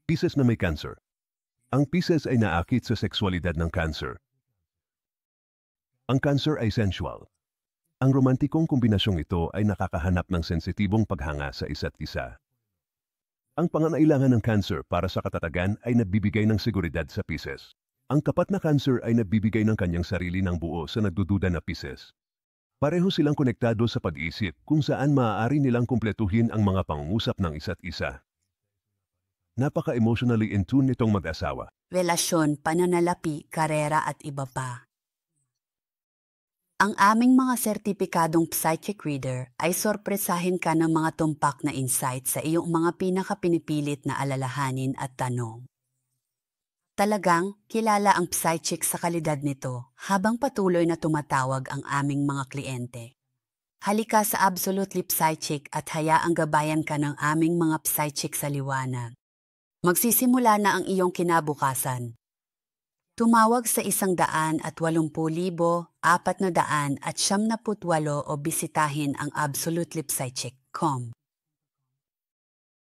Pisces na may cancer. Ang Pisces ay naakit sa sexualidad ng cancer. Ang cancer ay sensual. Ang romantikong kombinasyong ito ay nakakahanap ng sensitibong paghanga sa isa't isa. Ang pangangailangan ng cancer para sa katatagan ay nagbibigay ng seguridad sa Pisces. Ang kapat na cancer ay nagbibigay ng kanyang sarili ng buo sa nagdududa na Pisces. Pareho silang konektado sa pag-iisip kung saan maaari nilang kumpletuhin ang mga pangungusap ng isa't isa. Napaka-emotionally in tune nitong mag-asawa. Relasyon, pananalapi, karera at iba pa. Ang aming mga sertipikadong psychic reader ay sorpresahin ka ng mga tumpak na insight sa iyong mga pinakapinipilit na alalahanin at tanong. Talagang kilala ang psychic sa kalidad nito habang patuloy na tumatawag ang aming mga kliyente. Halika sa Absolutely Psychic at hayaang gabayan ka ng aming mga psychic sa liwanag. Magsisimula na ang iyong kinabukasan. Tumawag sa 180,478 o bisitahin ang absolutelipsychic.com.